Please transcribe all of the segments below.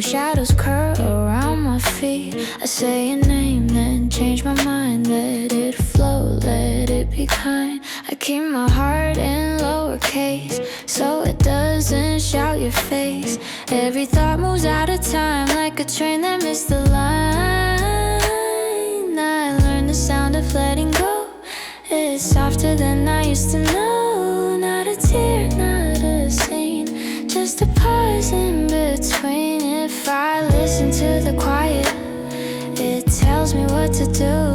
Peaceful shadows curl around my feet. I say your name, then change my mind. Let it flow, let it be kind. I keep my heart in lowercase, so it doesn't shout your face. Every thought moves out of time, like a train that missed the line. I learned the sound of letting go. It's softer than I used to know. Not a tear, not a scene, just a pause in between. If I listen to the quiet, it tells me what to do.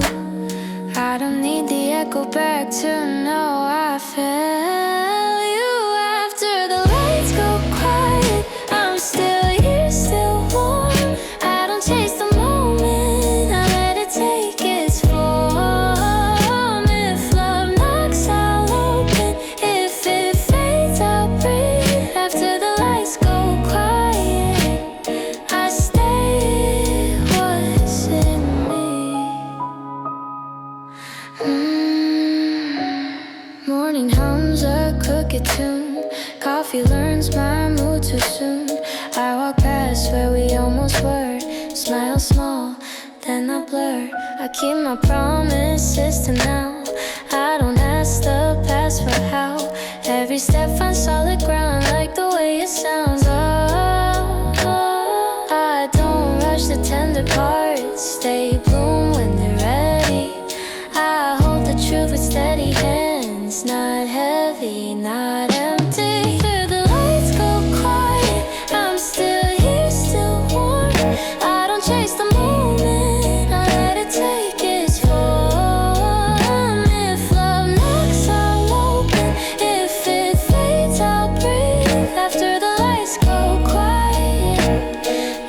I don't need the echo back to know I felt you. After the lights go quiet, I'm still here, still warm. I don't chase the moment, I let it take its form. If love knocks, I'll open. If it fades, I'll breathe. After the lights go quiet, I stay what's in me. Morning hums a crooked tune. Coffee learns my mood too soon. I walk past where we almost were. Smile small, then I blur. I keep my promises to now. I don't ask the past for how. Every step finds solid ground, like the way it sounds. I don't rush the tender parts. They bloom when they're ready. I hold the truth with steady hands, not heavy, not empty. Till the lights go quiet, I'm still here, still warm. I don't chase the moment, I let it take its form. If love knocks, I'll open. If it fades, I'll breathe. After the lights go quiet,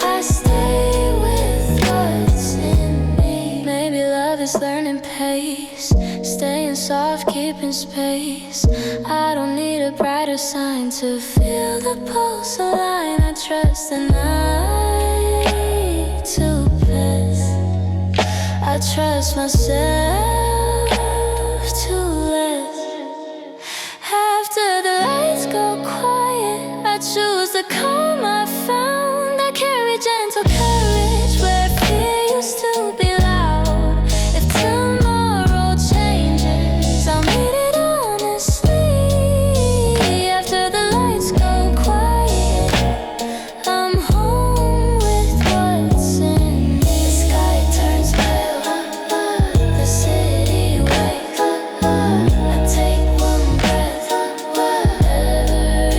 I stay with what's in me. Maybe love is learning pace, staying soft, keeping space. I don't need a brighter sign to feel the pulse align. I trust the night to pass. I trust myself to last. After the lights go quiet, I choose the calm I found. I carry gentle courage where fear used to be loud. If tomorrow changes, I'll meet it honestly. After the lights go quiet, I'm home with what's in me. The sky turns pale, the city wakes. I take one breath, whatever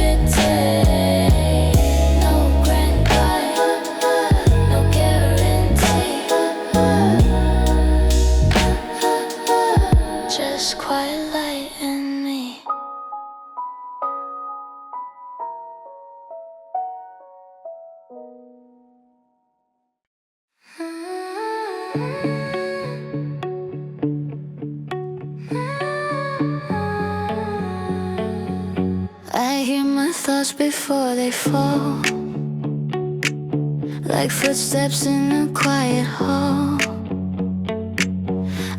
it takes. No grand guide, no guarantee. Just quiet light in me. I hear my thoughts before they fall, like footsteps in a quiet hall.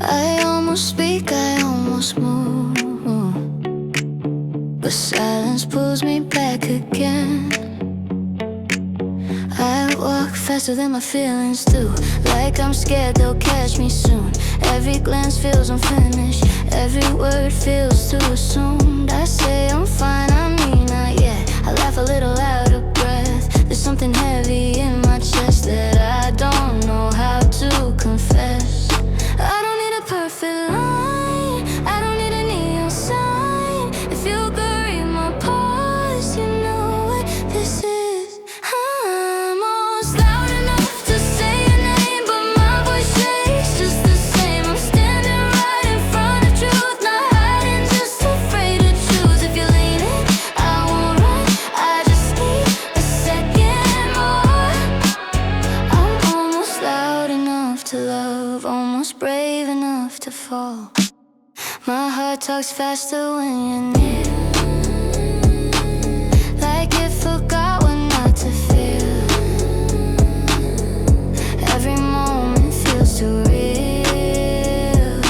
I almost speak, I almost move, but silence pulls me back again. I walk faster than my feelings do, like I'm scared they'll catch me soon. Every glance feels unfinished, every word feels too assumed. I say I'm fine, I mean not yet. I laugh a little out of breath. There's something heavy in my chest that I don't know how to confess. I don't need a perfect line, I don't need a neon sign. If you could read my pulse, you know what this is. I'm almost loud enough to say your name, but my voice shakes just the same. I'm standing right in front of truth, not hiding, just afraid to choose. If you're leaning, I won't run, I just need a second more. I'm almost loud enough to love, almost brave enough to fall. My heart talks faster when you're near, like it forgot what not to feel. Every moment feels too real,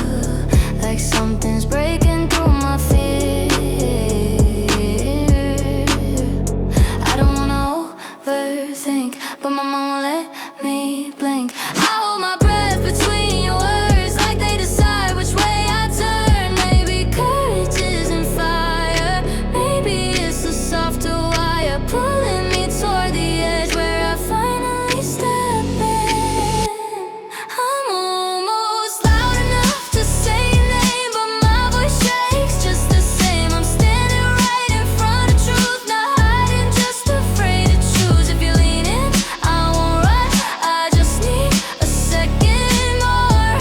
like something's breaking through my fear. I don't wanna overthink think, but my mom won't let me blink. I hold my breath between your words, like they decide which way I turn. Maybe courage isn't fire, maybe it's a softer wire pulling me toward the edge where I finally step in. I'm almost loud enough to say your name, but my voice shakes just the same. I'm standing right in front of truth, not hiding, just afraid to choose. If you're leaning, I won't run, I just need a second more.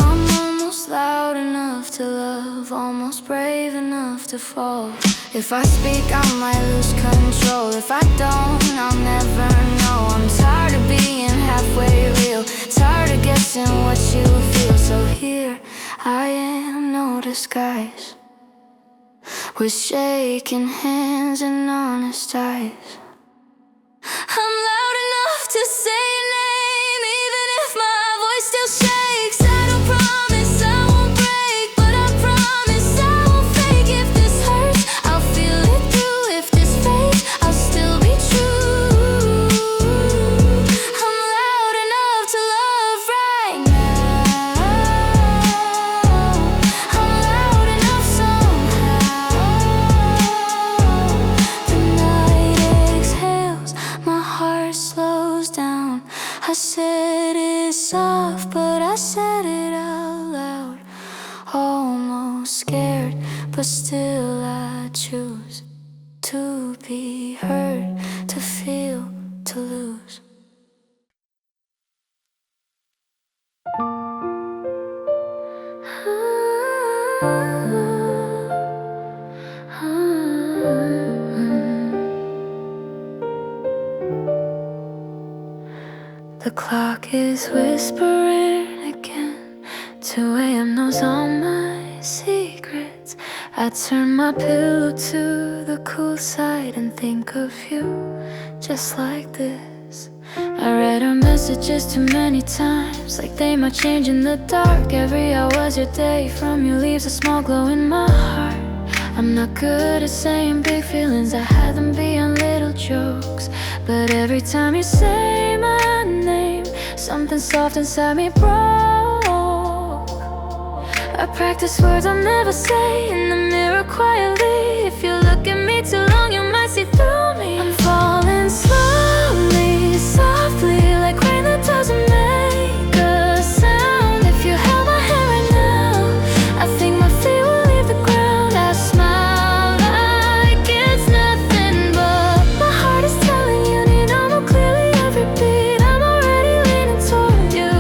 I'm almost loud enough to love, almost brave enough to fall. If I speak, I might lose control. If I don't, I'll never know. I'm tired of being halfway real, tired of guessing what you feel. So here I am, no disguise, with shaking hands and honest eyes. I'm loud enough to say your name, even if my voice still shakes. I don't promise I won't break, but I promise I won't fake. If this hurts, I'll feel it through. If this fades, I'll still be true. I'm loud enough to love right now. I'm loud enough somehow. The night exhales, my heart slows down. I said it soft, but I said it out loud. Almost scared, but still I choose to be heard, to feel, to lose. The clock is whispering again. 2 a.m. knows all my secrets. I turn my pillow to the cool side and think of you just like this. I read our messages too many times, like they might change in the dark. Every hour's your day from you leaves a small glow in my heart. I'm not good at saying big feelings, I had them beyond little jokes. But every time you say my name, something soft inside me broke. I practice words I'll never say in the mirror quietly. If you look at me too long, you might see through me. I'm falling slowly, softly, like rain that doesn't make a sound. If you held my hand right now, I think my feet will leave the ground. I smile like it's nothing, but my heart is telling you need to know more clearly every beat. I'm already leaning toward you.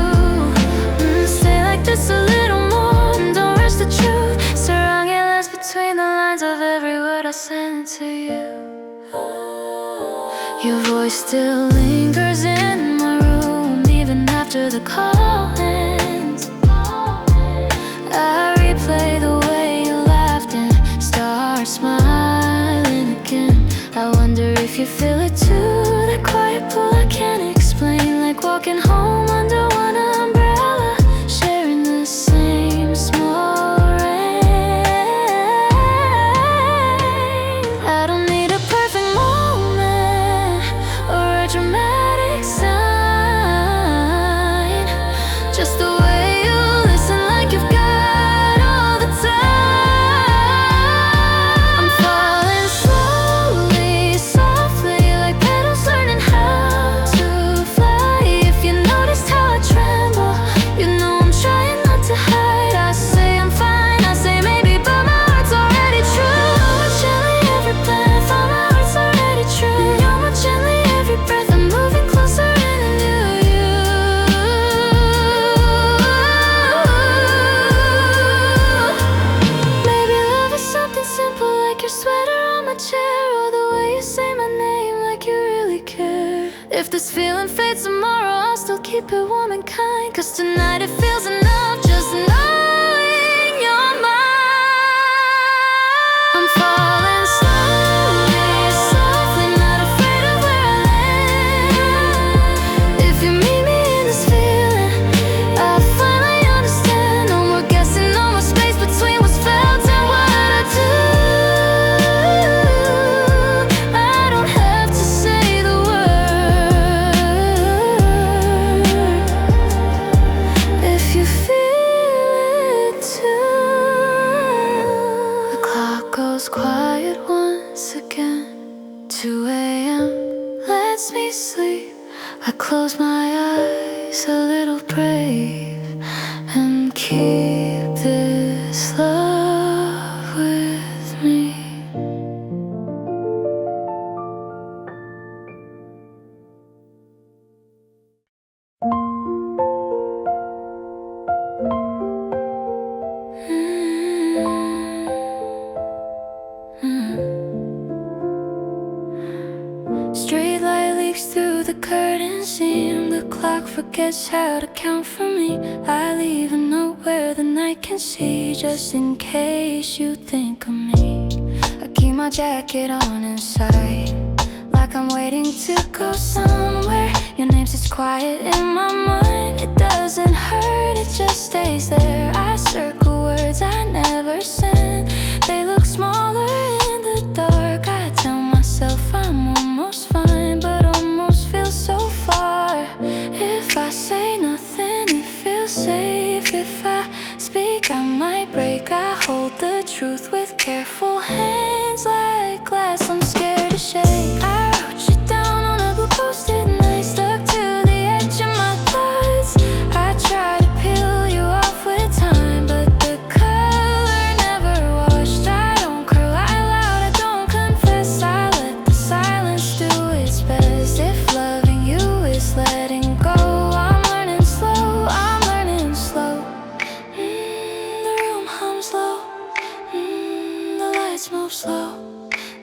Stay like this a little more, and don't rush the truth. Surround your lens between the lines of every word I send to you. Your voice still lingers in my room, even after the call ends. I replay the way you laughed and start smiling again. I wonder if you feel it too, that quiet pull I can't explain. Like walking home under one umbrella, sharing the same small rain. I don't need a perfect moment or a dramatic sign, just the way you listen, like you've got all the time. I'm falling slowly, softly, like petals learning how to fly. If you noticed how I tremble, you know I'm trying not to hide. I say I'm fine, I say maybe, but my heart's already true. You're gently every breath, all my heart's already true. You're more gently every breath, I'm moving closer in a new you. Maybe love is something simple, like your sweater on my chair, or the way you say my name, like you really care. If this feeling fades tomorrow, I'll still keep it warm and kind, 'cause tonight it feels enough just knowing you're mine. I'm falling slowly, softly, not afraid of where I land. If you meet me in this feeling, I finally understand. No more guessing, no more space between what's felt and what I do. I don't have to say the words, I close my eyes a little brave and keep this love with me. Street light leaks through the curtain seam. The clock forgets how to count for me. I leave a note where the night can see, just in case you think of me. I keep my jacket on inside, like I'm waiting to go somewhere. Your name sits quiet in my mind. It doesn't hurt, it just stays there. I circle words I never sent. They look smaller in the dark. I tell myself I'm almost fine, but almost feels so far. If I say nothing, it feels safe. If I speak, I might break. I hold the truth with careful hands, like glass I'm scared to shake. I wrote you down on a blue post-it note, stuck to the edge of my thoughts. I try to peel you off with time, but the color never washed. I don't cry loud, I don't confess. I let the silence do its best. If loving you is letting go, I'm learning slow, I'm learning slow. The room hums low, the lights move slow.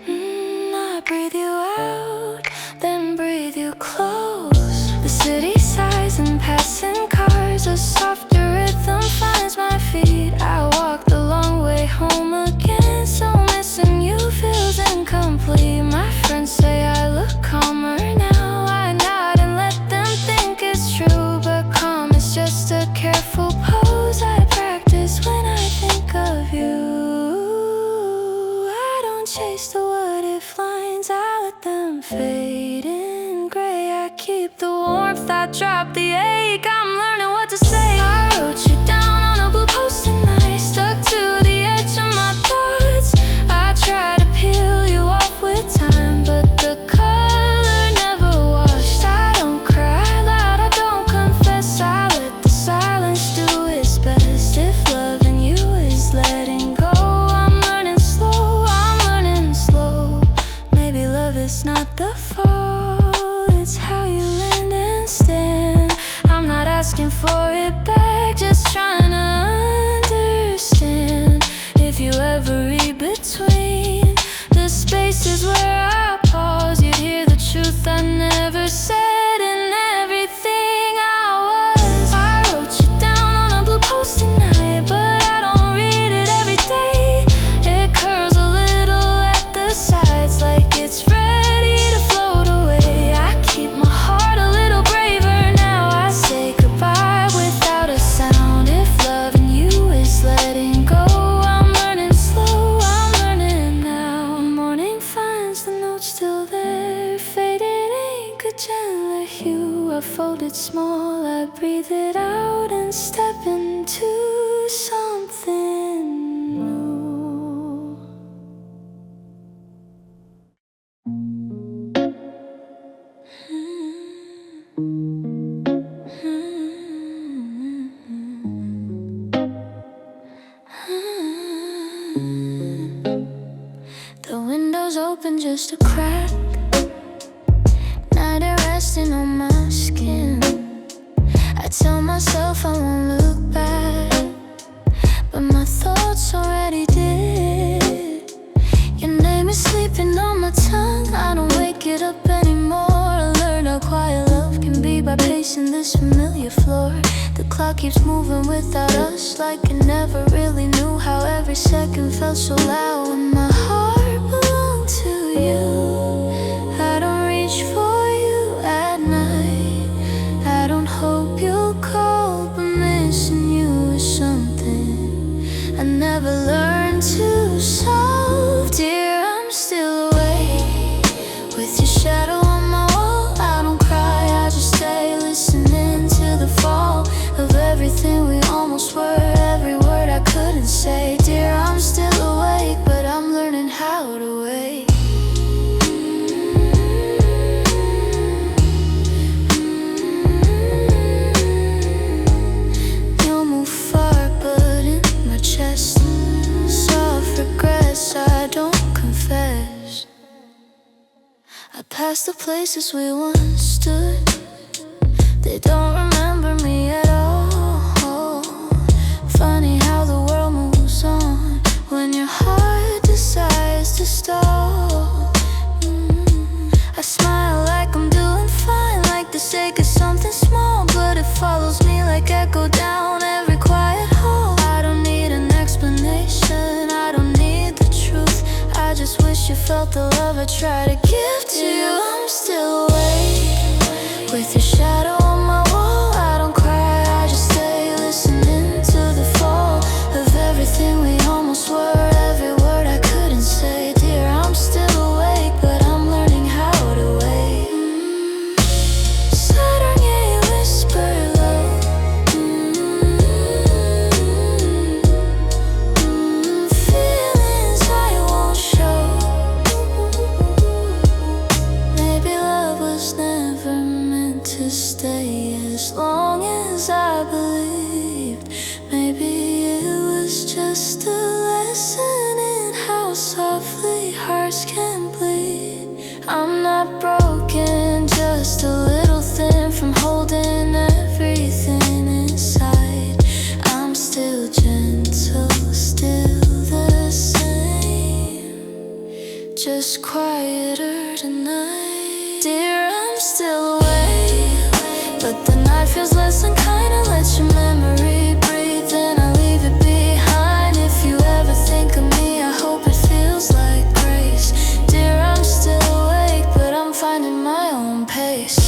I breathe you out, then breathe you close. The city sighs and passing cars. A softer rhythm finds my feet. I walk the long way home again, so missing you feels incomplete. My friends say I look calmer now. I nod and let them think it's true, but calm is just a careful pose I practice when I think of you. I don't chase the what if lines, I let them fade in gray. I keep the warmth, I drop the ache. I'm learning what to say. I wrote you down on a blue post-it note, stuck to the edge of my thoughts. I try to peel you off with time, but the color never washed. I don't cry loud, I don't confess. I let the silence do its best. If loving you is letting go, I'm learning slow, I'm learning slow. Maybe love is not the fall, it's how you land and stand. I'm not asking for it back, just trying to understand. If you ever read between the spaces where I pause, you'd hear the truth I never said in everything I was. I wrote you down on a blue post-it note, but I don't read it every day. It curls a little at the sides, like it's ready to float away. I keep my heart a little braver now. I say goodbye without a sound. If loving you is letting go, I'm learning slow, I'm learning now. Morning finds the note still there, faded ink, a gentler hue. I fold it small, I breathe it out and step into something new. The window's open just a crack, night air resting on my skin. I tell myself I won't look back, but my thoughts already did. Your name is sleeping on my tongue, I don't wake it up anymore. I learned how quiet love can be by pacing this familiar floor. The clock keeps moving without us, like it never really knew how every second felt so loud. When my heart belonged to you, I don't reach for you at night. I don't hope you'll call, but missing you is something I never learned to solve. Dear, I'm still awake with your shadow on my wall. I don't cry, I just stay listening to the fall of everything we almost were. Every word I couldn't say. Dear, I'm still awake, but I'm learning how to wait. places we once stood. They don't remember me at all. Funny how the world moves on when your heart decides to stall. I smile like I'm doing fine, like the sake of something small, but it follows me like echo down every quiet hall. I don't need an explanation, I don't need the truth. I just wish you felt the love I try to give to you. I'm still awake with your shadow on my wall. I don't cry, I just stay listening to the fall of everything we almost were. Every word I couldn't say, dear, I'm still awake, but I'm learning how to wait. Saturn, yeah, you whisper low. Feelings I won't show. Maybe love was never meant to stay as long as I believed. Maybe it was just a lesson in how softly hearts can bleed. I'm not broken, just a little thin from holding everything inside. I'm still gentle, still the same, just quieter tonight. Dear, I'm still awake, but the night feels less than kinda. Let your memory breathe, then I leave it behind. If you ever think of me, I hope it feels like grace. Dear, I'm still awake, but I'm finding my own pace.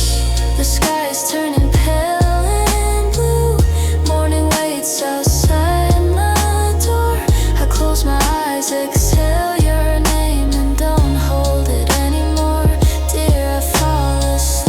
The sky is turning pale and blue. Morning waits outside my door. I close my eyes, exhale your name, and don't hold it anymore. Dear, I fall asleep.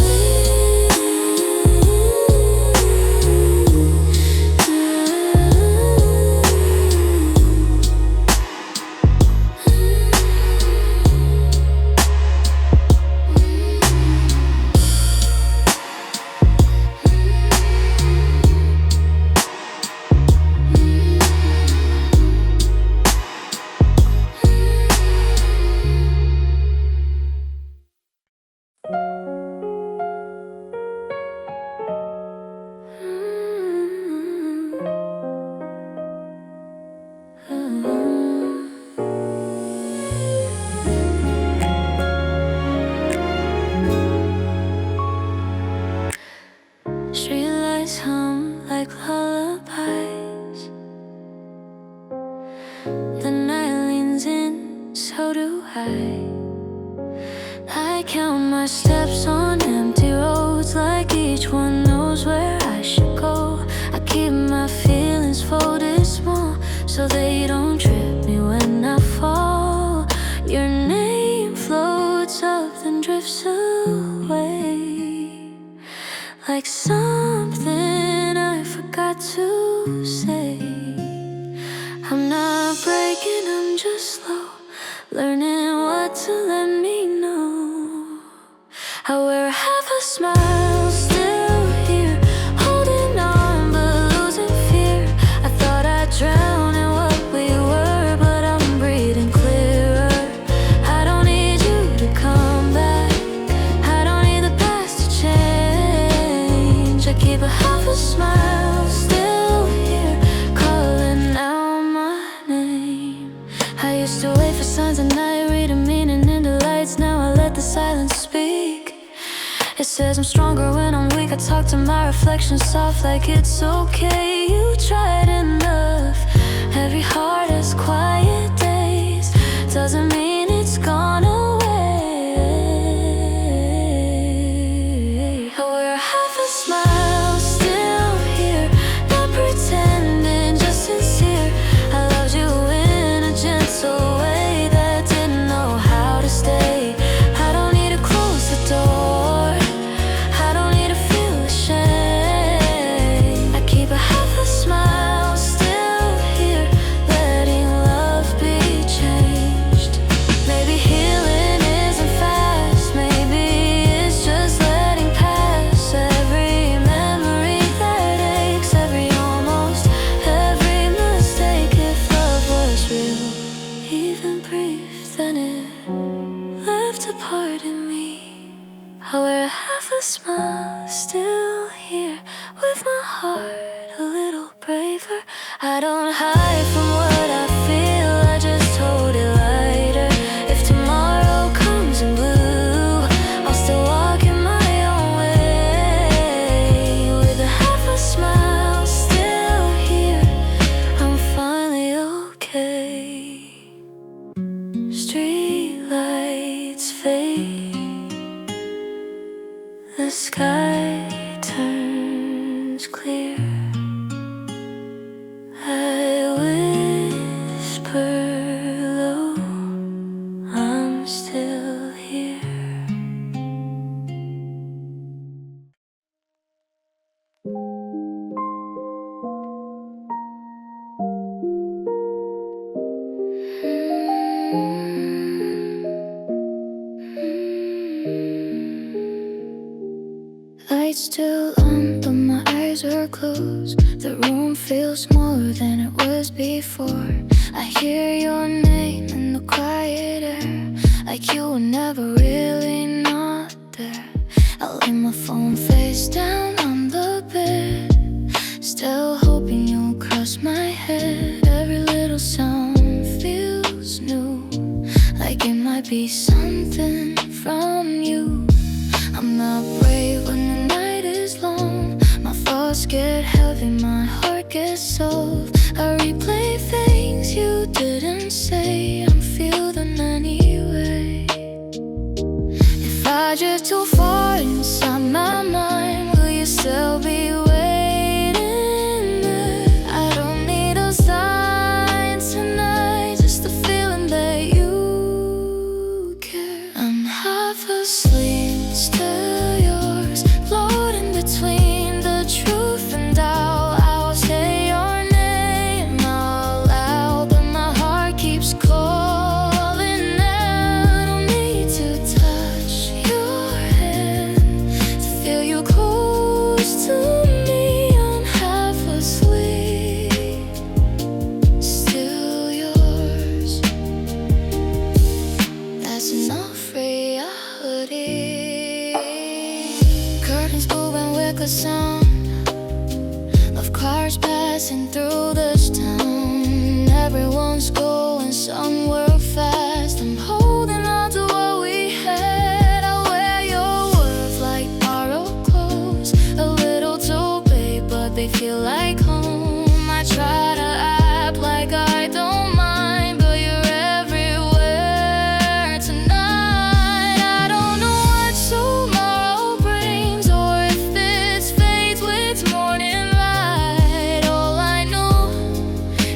Streetlights hum like lullabies. The night leans in, so do I. I count my steps on empty roads, like each one knows where I should go. I keep my feelings folded small, so they don't trip me when I fall. Your name floats up, then drifts away, like something I forgot to say. I'm not breaking, I'm just slow, learning what to let me know. I wear half a smile, still here, holding on but losing fear. I thought I'd drown in what we were, but I'm breathing clearer. I don't need you to come back, I don't need the past to change. I keep a half a smile, still here, calling out my name. I used to wait for signs at night, read a meaning in the lights. Now I let the silence speak. It says I'm stronger when I'm weak. I talk to my reflection soft, like it's okay. You tried enough. Every heart has quiet days, doesn't mean it's gone away. I wear half a smile, still here, not pretending, just sincere. I loved you in a gentle way that didn't know how to stay. I don't need to close the door, I don't need to feel ashamed. I keep a half a smile, still here, letting love be changed. Maybe healing with my heart a little braver. I don't hide from what I feel, I just hold it lighter. If tomorrow comes in blue, I'll still walk in my own way. With a half a smile still here, I'm finally okay. Street lights fade, the sky turns clear. I whisper low, I'm still here. Lights still on, but my eyes are closed. The room feels smaller than it was before. I hear your name in the quiet air, like you were never really not there. I lay my phone face down on the bed, still hoping you'll cross my head. Every little sound feels new, like it might be something from you. I'm not brave when the night is long. My thoughts get heavy, my heart gets soft. I replay things you didn't say, I'm feeling anyway. If I drift too far inside my mind, will you still be waiting there? I don't need a sign tonight, just the feeling that you care. I'm half asleep, still yours, floating between the truth and doubt. I'll say your name out loud, but my heart keeps calling out. I don't need to touch your hand to feel you close to me. I'm half asleep, still yours. That's enough reality. Curtains moving with the sound of cars passing through this town. Everyone's going somewhere fast. I'm holding on to what we had. I wear your words like borrowed clothes, a little too big, but they feel like home. I try to act like I don't mind, but you're everywhere tonight. I don't know what tomorrow brings, or if it's fate with morning light. All I know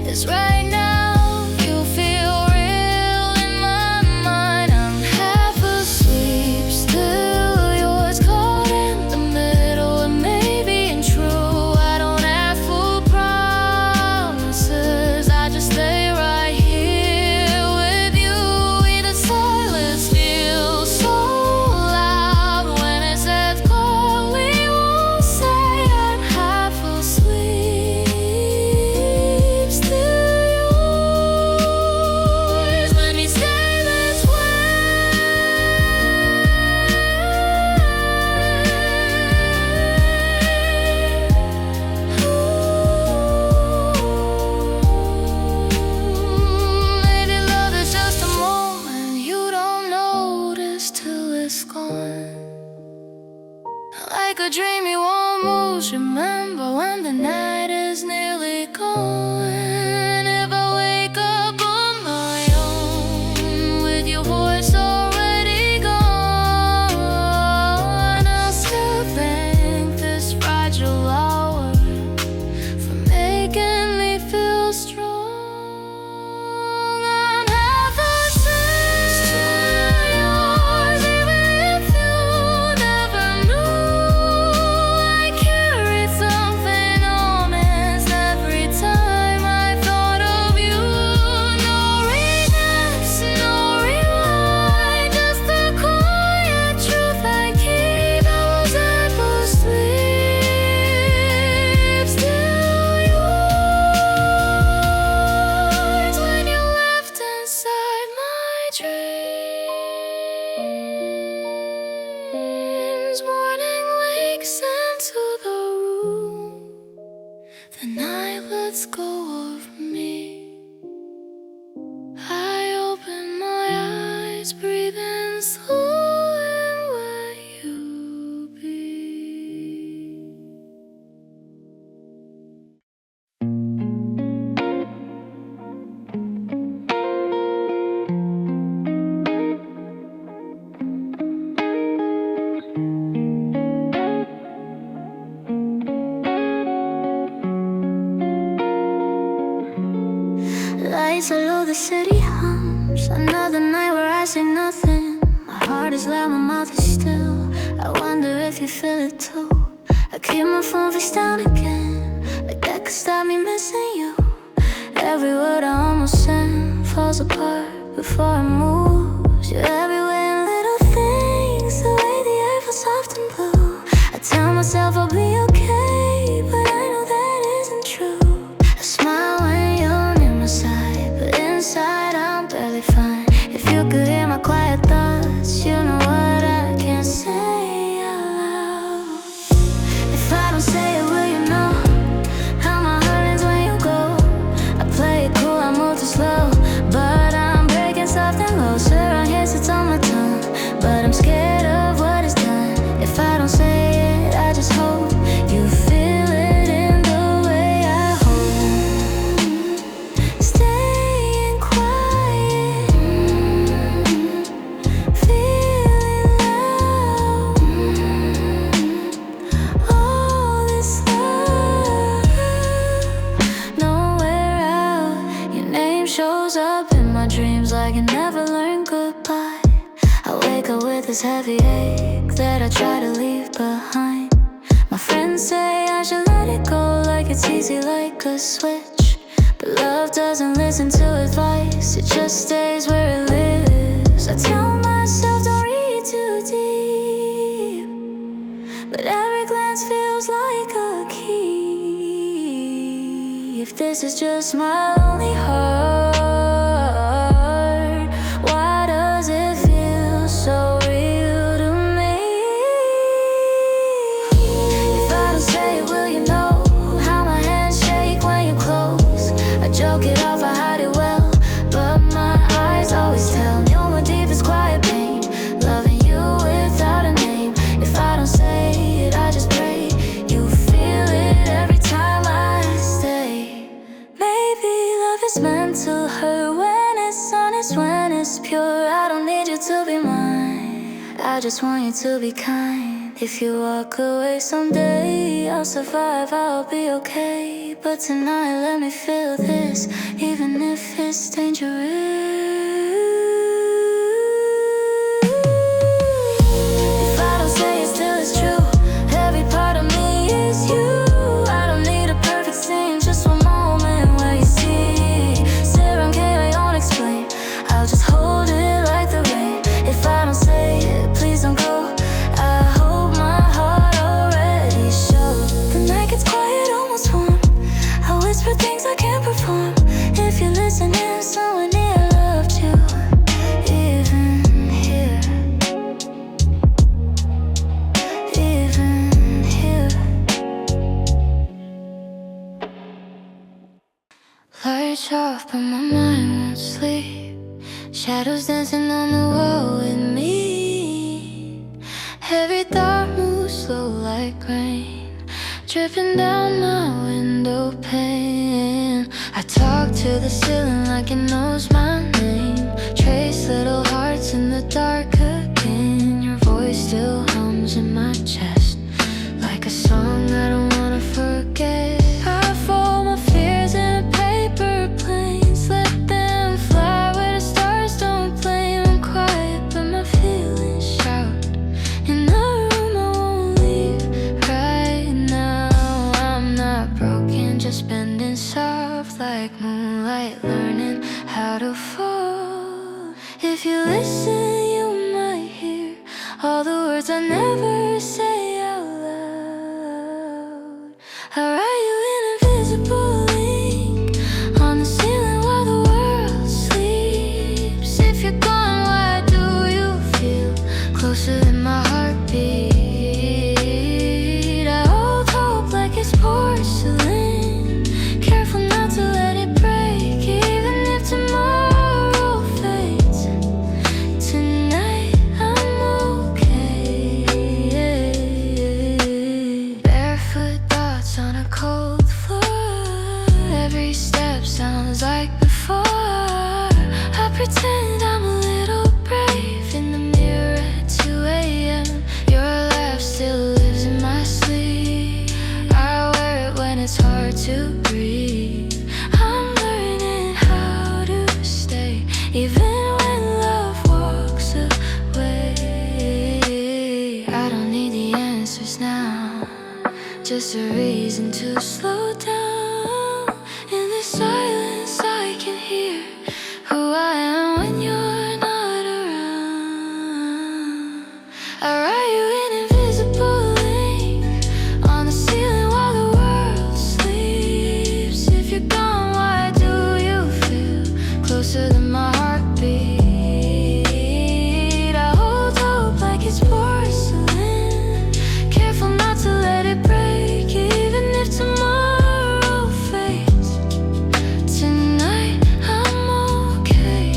is right now you feel real in my mind. I'm half asleep, still yours, caught in the middle of maybe and true. I don't ask for promises, I just stay right here with you. The silence feels so loud when it says call. We won't say I'm half asleep, still yours. Let me stay this way. Maybe love is just a moment you don't notice till it's gone. Like a dream you almost remember when the night is nearly gone. If I wake up on my own with your voice already gone, I'll still thank this fragile hour for making me feel strong. I'm half asleep, still yours, even if you never knew. I carry something on every time hello, the city hums. Another night where I say nothing. My heart is loud, my mouth is still. I wonder if you feel it too. I keep my phone face down again, like that could stop me missing you. Every word I almost sent falls apart before it moves. You're everywhere in little things, the way the air feels soft and blue. I tell myself I'll be okay, but I know that isn't true. I smile when you're near my side, but inside I'm barely fine. If you could hear my quiet thoughts, you know what I can't say out loud. If I don't say it, will you know how my heart ends when you go? I play it cool, I move too slow, but I'm breaking soft and low. Swear I hear it's on my tongue, but I'm scared of what it's done. If I don't say it, I just hope you feel it in the way I hold. Staying quiet, feeling low. All this love, nowhere out. Your name shows up in my dreams like you never learned goodbye. I wake up with this heavy ache that I try to leave behind. My friends say I should let it go, like it's easy like a switch. But love doesn't listen to advice, it just stays where it lives. I tell myself don't read too deep, but every glance feels like a key. If this is just my lonely heart, why does it feel so real to me? If I don't say it, will you know how my hands shake when you close? I joke it off, I hide it well, but my eyes always tell. You're my deepest quiet pain, loving you without a name. If I don't say it, I just pray you feel it every time I stay. Maybe love is meant to hurt when it's honest, when it's pure. I don't need you to be mine, I just want you to be kind. If you walk away someday, I'll survive, I'll be okay. But tonight let me feel this, even if it's dangerous. If I don't say it, still it's true. Every part of me is you. I don't need a perfect scene, just one moment where you see. Sarah and Kay, I don't explain, I'll just hold it like the rain. If I don't say it, please don't go. I hope my heart already shows. The night gets quiet, almost warm. I whisper things I can't perform. If you're listening, someone near loved you, even here, even here. Lights off, but my mind won't sleep. Shadows dancing on the wall with me. Every thought moves slow like rain, dripping down my window pane. I talk to the ceiling like it knows my name. Trace little hearts in the dark again. Your voice still hums in my chest, like a song I don't wanna forget. I fold my fears in a paper planes, let them fly where the stars don't blame. I'm quiet but my feelings shout in the room I won't leave right now. I'm not broken, just bending soft like moonlight, learning how to fall. If you listen, you might hear all the words I never say out loud. I write you an invisible link on the ceiling while the world sleeps. If you're gone, why do you feel closer than my heartbeat? I hold hope like it's porcelain, careful not to let it break. Even if tomorrow fades, tonight I'm okay. Barefoot thoughts on a cold floor, every step sounds like before. I pretend I'm a little brave in the mirror at 2 a.m. Your laugh still lives in my sleep. I wear it when it's hard to breathe. I'm learning how to just a reason to slow down. In the silence I can hear who I am when you're not around. I write you an invisible link on the ceiling while the world sleeps. If you're gone, why do you feel closer than my heartbeat? I hold hope like it's porcelain, careful not to let it break, even if tomorrow fades. Tonight I'm okay.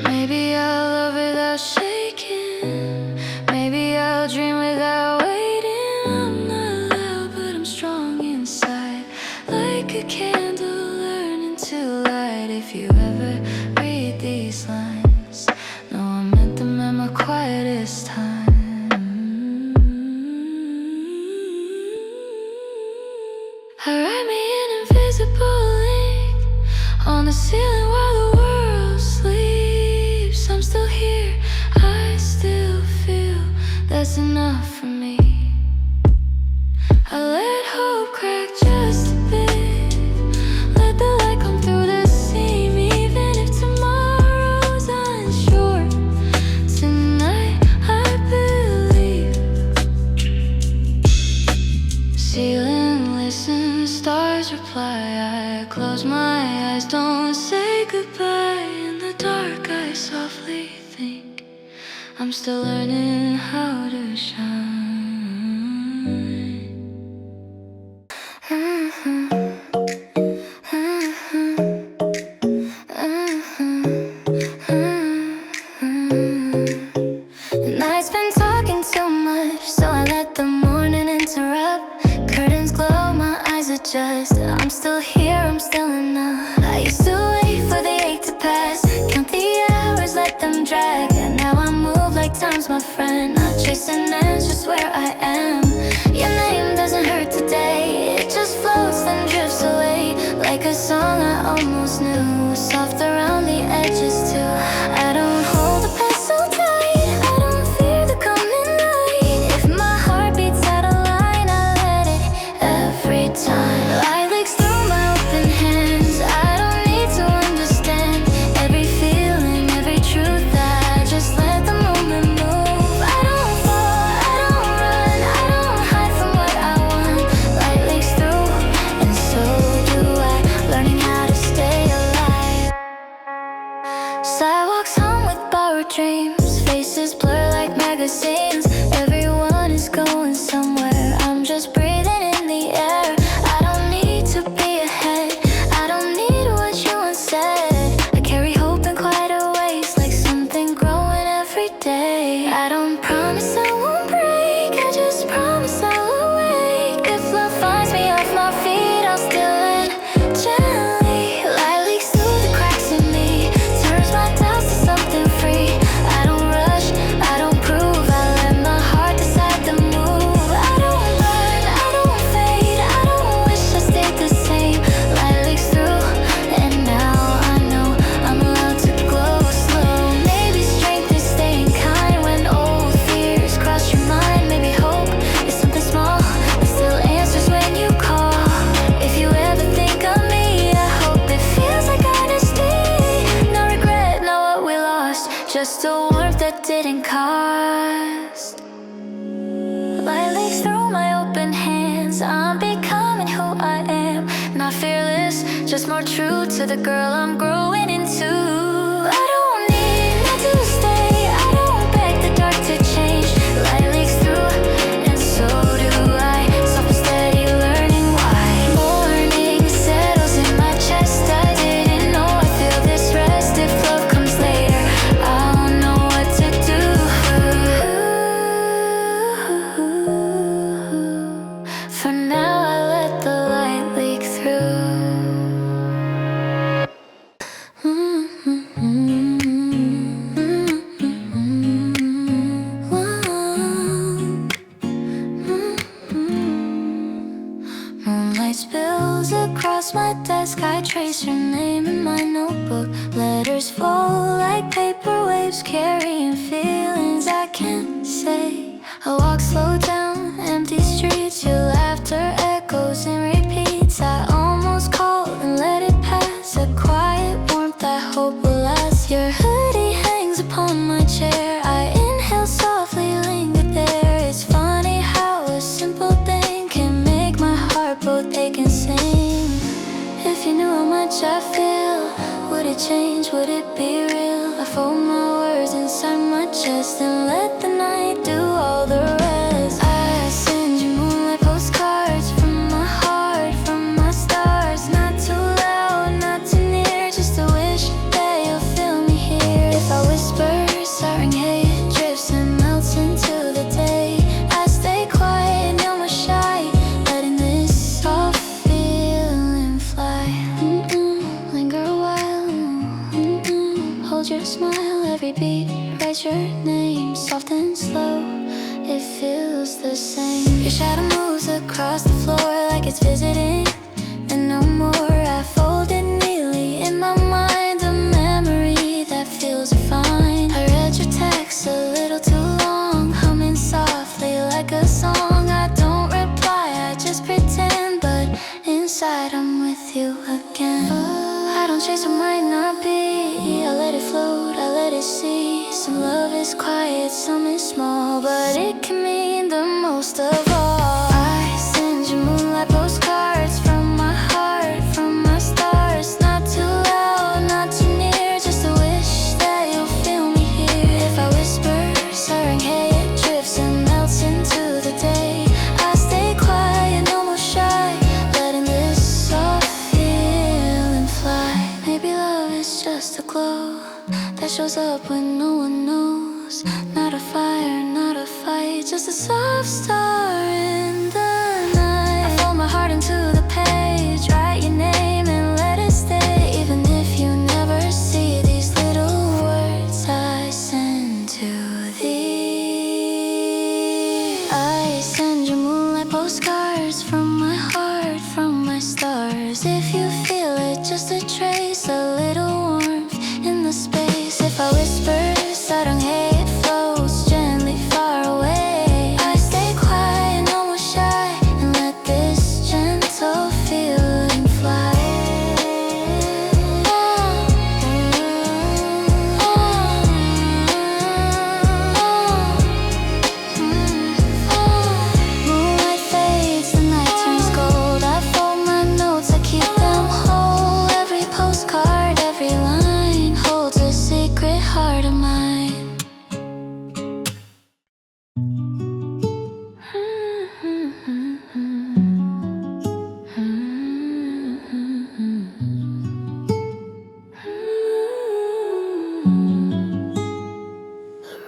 Maybe I'll love without shaking, maybe I'll dream without waiting. I'm not loud, but I'm strong inside, like a candle learning to light. If you ever read these lines, know I meant them at my quietest time. I write me an invisible link on the ceiling while the world sleeps. I'm still here, I still feel that's enough for me. I let hope crack just a bit, let the light come through the seam, even if tomorrow's unsure. Tonight I believe. Ceiling listens, stars reply. I close my eyes, don't say goodbye. In the dark I softly think I'm still learning how to shine. The night's been talking too much, so I let the morning interrupt. Curtains glow, my eyes adjust. I'm still here, I'm still enough. I used to wait for the 8 to pass, count the hours, let them drag. And now I move like time's my friend, not chasing ends, just where I am. Your name doesn't hurt today, it just floats then drifts away, like a song I almost knew, soft around the edges too. I don't hold the past so tight, I don't fear the coming night. If my heart beats out of line, I let it every time. Light leaks through my open hands, I don't need to understand every feeling, every truth. I just let the moment move. I don't fall, I don't run, I don't hide from what I want. Light leaks through, and so do I, learning how to stay alive. Sidewalks hum with borrowed dreams, faces blur like magazines. Everyone is going somewhere, I'm just breathing in the air. I don't need to be ahead, I don't need what you once said. I carry hope in quieter ways, like something growing every day. I don't promise I won't break, I just promise I'll awake. If love finds me off my feet, I'll still end gently. Light leaks through the cracks in me, turns my doubts to something free. I don't rush, I don't prove, I let my heart decide the move. I don't burn, I don't fade, I don't wish I stayed the same. Light leaks through, and now I know I'm allowed to glow slow. Maybe strength is staying kind when old fears cross your mind. Maybe hope is something small that still answers when you call. If you ever think of me, I hope it feels like honesty. No regret, not what we lost, just a warmth that didn't cost. Light leaks through my open hands, I'm becoming who I am. Not fearless, just more true to the girl I'm growing into. I don't need not to stay, I don't beg the dark to change. Light leaks through, and so do I, soft and steady learning why. Morning settles in my chest, I didn't know I'd feel this rest. If love comes later, I'll know what to do. For now I let the light leak through. Moonlight spills across my desk, I trace your name in my notebook. Letters fall like paper waves, carrying feelings I can't say. I walk slow down empty streets, your laughter echoes and repeats. I almost called and let it pass, a quiet warmth I hope will last. Your hoodie hangs upon my chair, I inhale softly, linger there. It's funny how a simple thing can make my heart both ache and sing. If you knew how much I feel, would it change, would it be real? I fold my words inside my chest and let the night do all the rest. I send you moonlight postcards from my heart, from my stars. Not too loud, not too near, just a wish that you'll feel me here. If I whisper, siren hate drifts and melts into the day. I stay quiet, no more shy, letting this soft feeling fly. Linger a while, hold your smile, every beat, write your name, soft and slow, it feels the same. Your shadow moves across the floor like it's visiting, and no more. I folded neatly in my mind, a memory that feels fine. I read your text a little too long, humming softly like a song. I don't reply, I just pretend, but inside I'm with you again. I don't chase what might not be, I let it float, I let it see. Some love is quiet, some is small, but it can mean the most of all. I send you moonlight postcards from my heart, from my stars. Not too loud, not too near, just a wish that you'll feel me here. If I whisper, siren hate drifts and melts into the day. I stay quiet, no more shy, letting this soft feeling fly. Maybe love is just a glow that shows up when no one knows. Not a fire, not a fight, just a soft star in the night. I fold my heart into the page, write your name and let it stay. Even if you never see these little words I send to thee. I send you moonlight postcards from my heart, from my stars. If you feel it, just a trace, a little warmth in the space. If I whisper, saturn hate flows gently far away. I stay quiet, no more shy, and let this gentle feeling fly. Moonlight fades, the night turns gold. I fold my notes, I keep them whole. Every postcard, every line holds a secret heart of mine.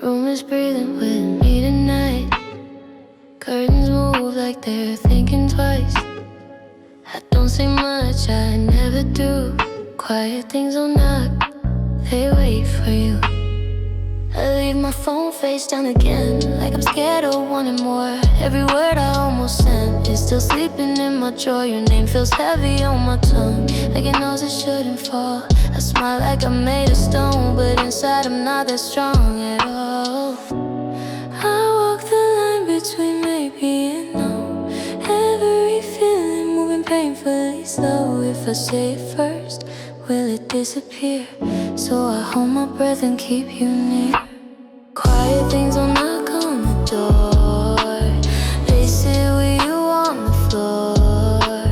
The room is breathing with me tonight. Curtains move like they're thinking twice. I don't say much, I never do. Quiet things will knock, they wait for you. I leave my phone face down again, like I'm scared of wanting more. Every word I almost sent is still sleeping in my drawer. Your name feels heavy on my tongue, like it knows it shouldn't fall. I smile like I'm made of stone, but inside I'm not that strong at all. I walk the line between maybe and no. Every feeling moving painfully slow. If I say it first, will it disappear? So I hold my breath and keep you near. Quiet things will knock on the door. They sit with you on the floor,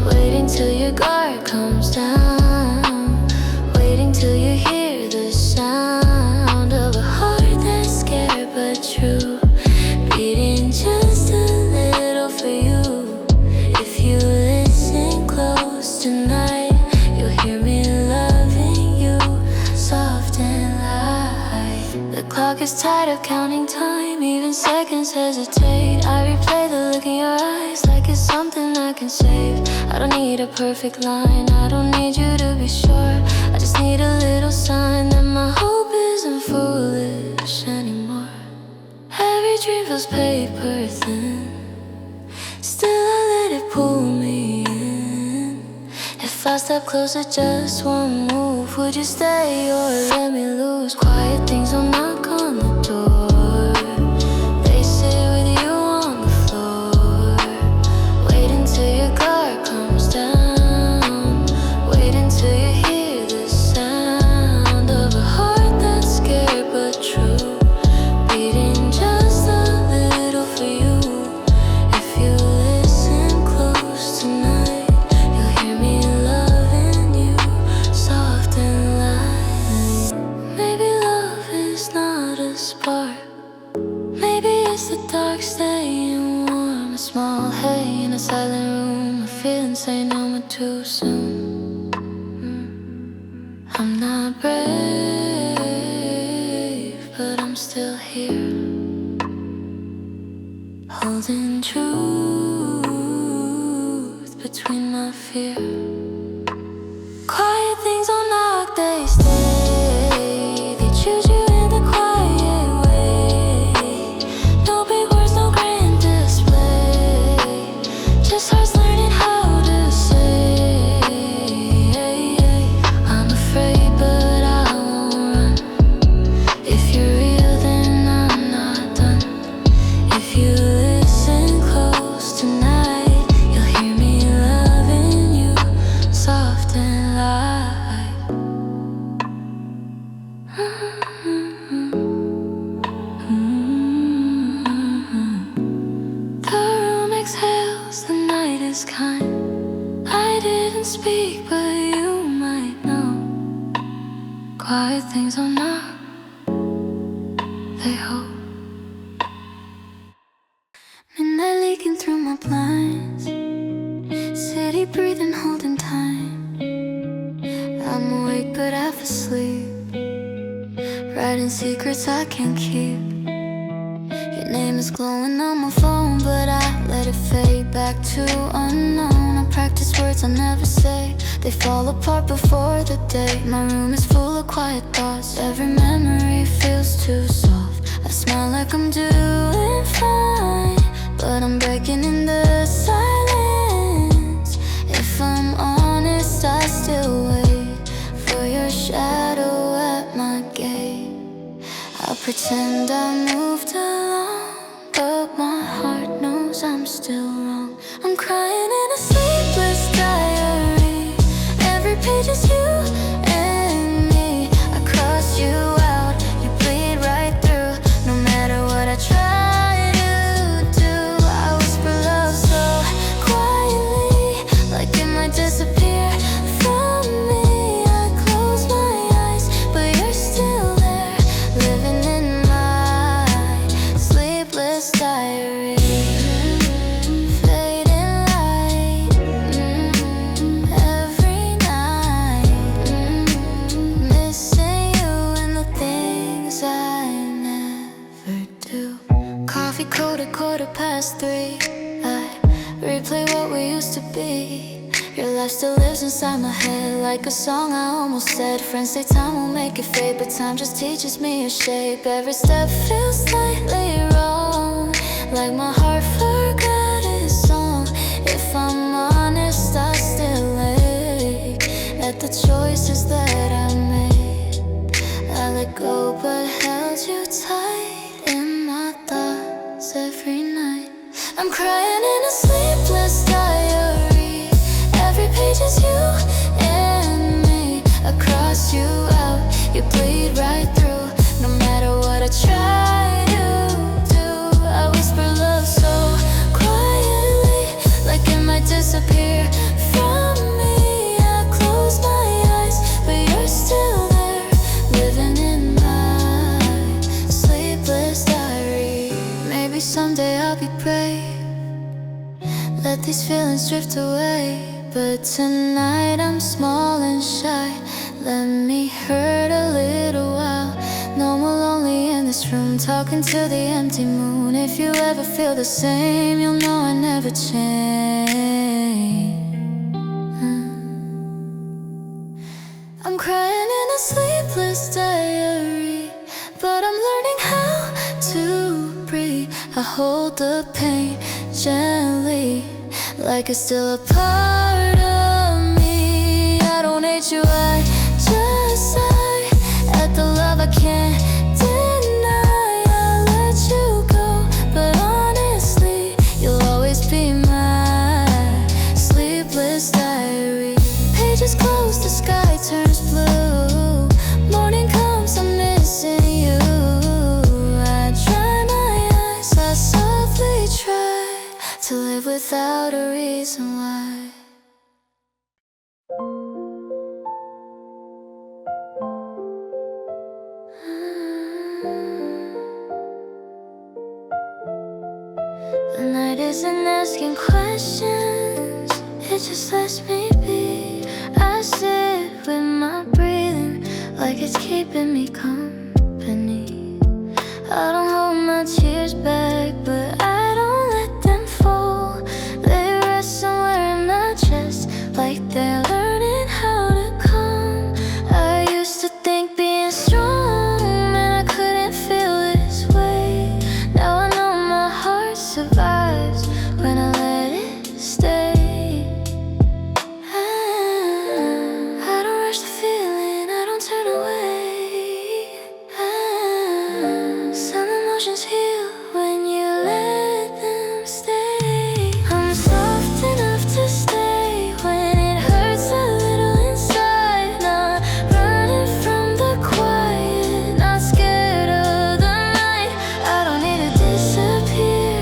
waiting till your guard comes down, waiting till you hear the sound of a heart that's scared but true, beating just a little for you. If you listen close tonight, you'll hear me loving you, soft and light. The clock is tired of counting time, even seconds hesitate. I replay the look in your eyes like it's something I can save. I don't need a perfect line, I don't need you to be sure. I just need a little sign that my hope isn't foolish anymore. Every dream feels paper thin, still I let it pull me in. If I step closer just one move, would you stay or let me lose? Quiet things will knock on the door. They say small, hey, in a silent room. I feel insane, no more too soon. I'm not brave, but I'm still here, holding truth between my fear. Quiet things on knock, they stay. They choose you in the quiet way. No big words, no grand display. Just hearts learning how to say, I'm afraid, but I won't run. If you're real, then I'm not done. If you listen close tonight, you'll hear me loving you soft and light. The room exhales, the night is kind. I didn't speak, but you might know. Quiet things are not, they hope. Midnight leaking through my blinds, city breathing, holding time. I'm awake but half asleep, writing secrets I can't keep. Your name is glowing on my phone, but I let it fade back to unknown. I practice words I never say, they fall apart before the day. My room is full of quiet thoughts, every memory feels too soft. I smile like I'm doing fine, but I'm breaking in the silence. If I'm honest, I still wait for your shadow at my gate. I'll pretend I moved along, but my heart knows I'm still wrong. I'm crying in a sleepless diary. Every page is you and me. I cross you out, you bleed right through. No matter what I try to do, I whisper love so quietly, like it might disappear from me. I close my eyes, but you're still there, living in my sleepless diary. Fading light, every night. Missing you and the things I never do. Coffee cold at 3:15. I replay what we used to be. Your life still lives inside my head, like a song I almost said. Friends say time will make it fade, but time just teaches me a shape. Every step feels slightly wrong, like my heart forgot its song. If I'm honest, I still ache at the choices that I made. I let go but held you tight in my thoughts every night. I'm crying in a sleepless diary. Every page is you and me. I cross you out, you bleed right through. No matter what I try to do, I whisper love so quietly, like it might disappear from me. I close my eyes, but you're still there, living in my sleepless diary. Maybe someday I'll be brave, let these feelings drift away. But tonight I'm small and shy, let me hurt a little while. No more lonely in this room, talking to the empty moon. If you ever feel the same, you'll know I never change. I'm crying in a sleepless diary, but I'm learning how to breathe. I hold the pain gently, like it's still a part of me. I don't hate you, I just sigh at the love I can't deny. I let you go, but honestly, you'll always be my sleepless diary. Pages close, the sky turns blue. Morning comes, I'm missing you. I dry my eyes, I softly try to live without a reason why. The night isn't asking questions, it just lets me be. I sit with my breathing like it's keeping me company. I don't hold my tears back, but I don't let them fall. They rest somewhere in my chest, like they're learning how to calm. I used to think being strong meant I couldn't feel this way. Now I know my heart survives when I let it stay. I don't rush the feeling, I don't turn away. Some emotions heal when you let them stay. I'm soft enough to stay when it hurts a little inside. Not running from the quiet, not scared of the night. I don't need to disappear,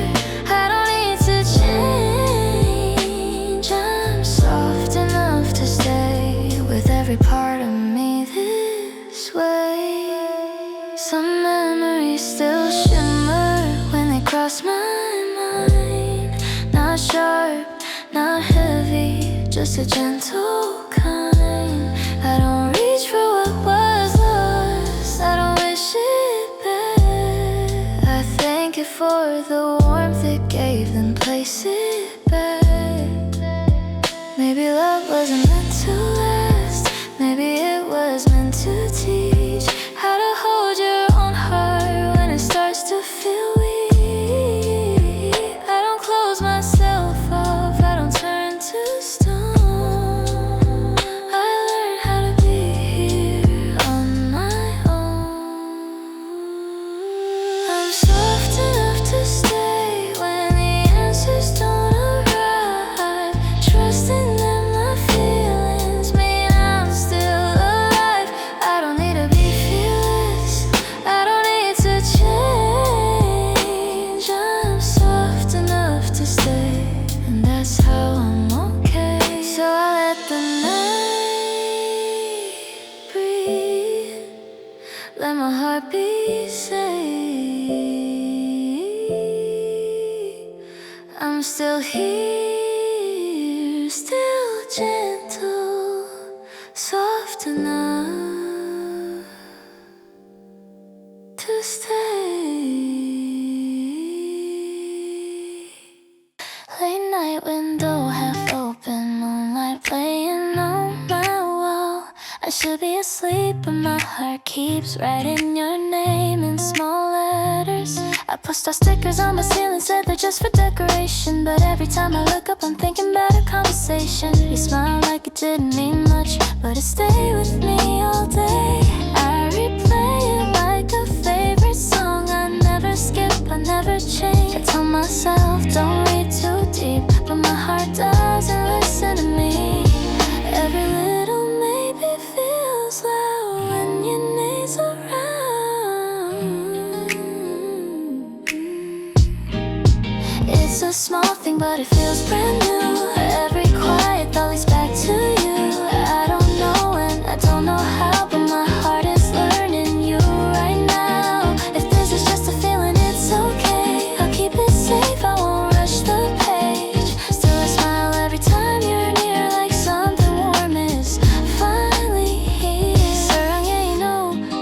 I don't need to change. I'm soft enough to stay with every part of me this way. Some memories still shimmer when they cross my mind. Not sharp, not heavy, just a gentle kind. I don't reach for what was lost, I don't wish it back. I thank it for the warmth it gave, then place it back. Maybe love wasn't meant to last, maybe it was meant to teach how to hold your own heart when it starts to feel weak. I don't close myself off, I don't turn to stone. I learned how to be here on my own. I'm soft enough to stay when the answers don't arrive. Trusting that my feelings mean I'm still alive. I don't need to be fearless, I don't need to change. I'm soft enough to stay, and that's how I'm okay. So I let the night breathe, let my heart be safe. I'm still here, still gentle, soft enough to stay. Late night window half open, moonlight playing on my wall. I should be asleep, but my heart keeps writing your name in small letters. I post our stickers on my ceiling, said they're just for decoration, but every time I look up I'm thinking about a conversation. You smile like it didn't mean much, but it stayed with me all day. I replay it like a favorite song, I never skip, I never change. I tell myself don't read too deep, but my heart doesn't listen to me. Every little maybe feels loud when your name's around. It's a small thing, but it feels brand new. Every quiet thought leads back to you. I don't know when, I don't know how, but my heart is learning you right now. If this is just a feeling, it's okay, I'll keep it safe, I won't rush the page. Still I smile every time you're near, like something warm is finally here. 사랑해,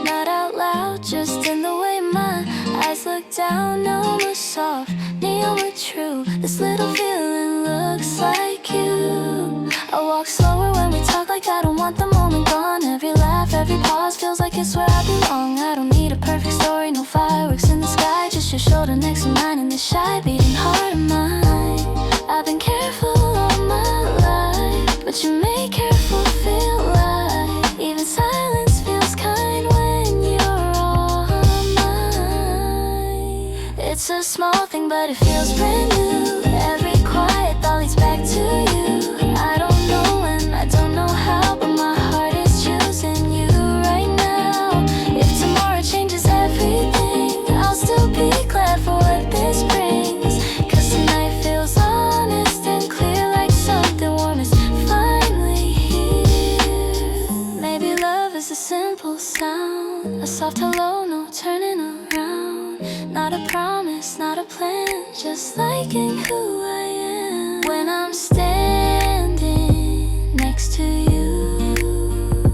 not out loud, just in the way my eyes look down. No more soft, neon with true. This little feeling looks like you. I walk slower when we talk, like I don't want the moment gone. Every laugh, every pause feels like it's where I belong. I don't need a perfect story, no fireworks in the sky, just your shoulder next to mine in this shy beating heart of mine. I've been careful all my life, but you make careful feel like even silence feels kind when you're on mine. It's a small thing, but it feels brand new. Every quiet thought leads back to you. I don't know when, I don't know how, but my heart is choosing you right now. If tomorrow changes everything, I'll still be glad for what this brings. Cause tonight feels honest and clear, like something warm is finally here. Maybe love is a simple sound, a soft hello, no turning around. Not a promise, not a plan, just liking who I am when I'm standing next to you,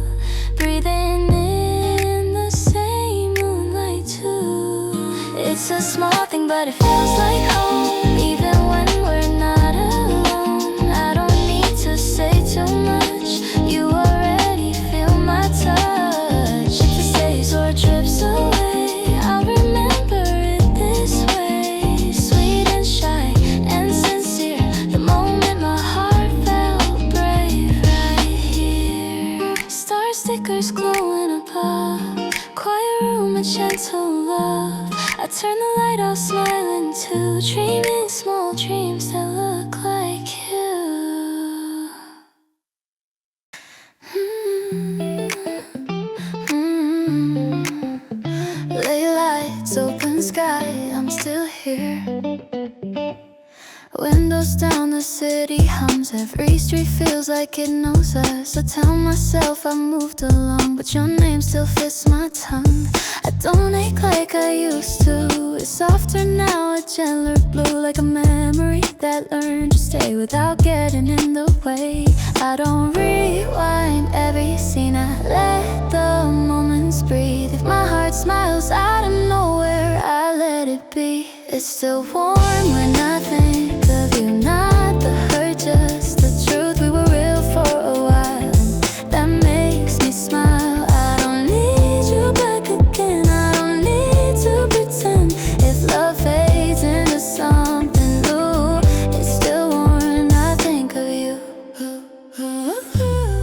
breathing in the same moonlight too. It's a small thing, but it feels like home, even when we're not alone. I don't need to say too much, you already feel my touch. If it stays or drifts away, I'll remember it this way. Sweet and shy and sincere, the moment my heart felt brave right here. Star stickers glowing above, quiet room and gentle love. I turn the light off, smiling too, dreaming small dreams that look like you. Late lights, open sky, I'm still here. Windows down, the city hums. Every street feels like it knows us. I tell myself I moved along, but your name still fits my tongue. I don't ache like I used to. It's softer now, a gentler blue, like a memory that learned to stay without getting in the way. I don't rewind every scene, I let the moments breathe. If my heart smiles out of nowhere, I let it be. It's still warm when I think of you, not the hurt, just the truth. We were real for a while, that makes me smile. I don't need you back again, I don't need to pretend. If love fades into something new, it's still warm when I think of you.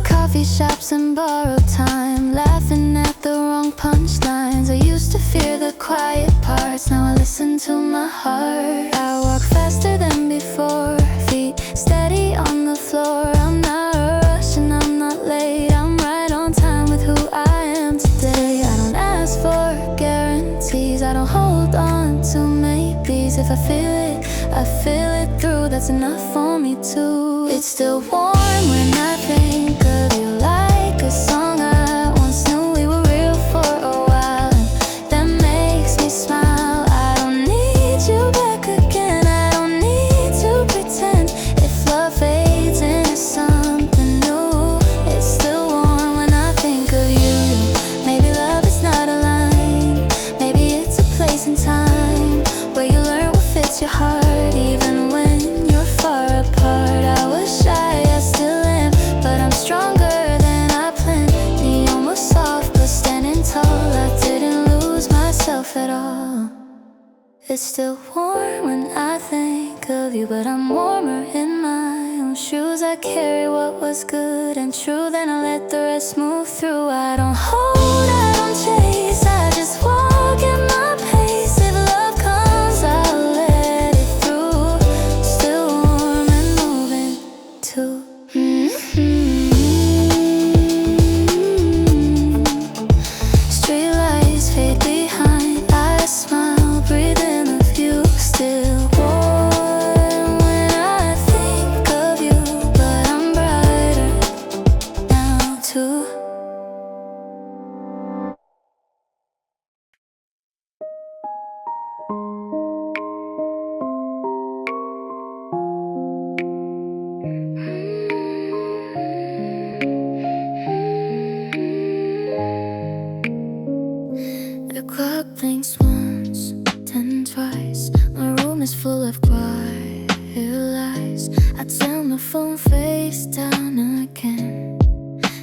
Coffee shops and borrowed time, laughing at the wrong punchlines. I used to fear the quiet parts, now I listen to my heart. I walk faster than before, feet steady on the floor. I'm not rushing, I'm not late, I'm right on time with who I am today. I don't ask for guarantees, I don't hold on to maybes. If I feel it through, that's enough for me too. It's still warm when I think of you, like a song I once knew. We were real for a while, and that makes me smile. I don't need you back again, I don't need to pretend. If love fades into something new, it's still warm when I think of you. Maybe love is not a line, maybe it's a place and time where you learn what fits your heart, even when you're far apart. I was shy, I still am, but I'm stronger than I planned. Me almost soft, but standing tall, I didn't lose myself at all. It's still warm when I think of you, but I'm warmer in my own shoes. I carry what was good and true, then I let the rest move through. I don't hold, I don't chase, I just walk at my pace. If love comes, I'll let it through. Still warm and moving too. Street lights fade behind, I smile, breathe in the view. Still warm when I think of you, but I'm brighter now too. The clock blinks once, then twice. My room is full of quiet lies. I tell my phone face down again,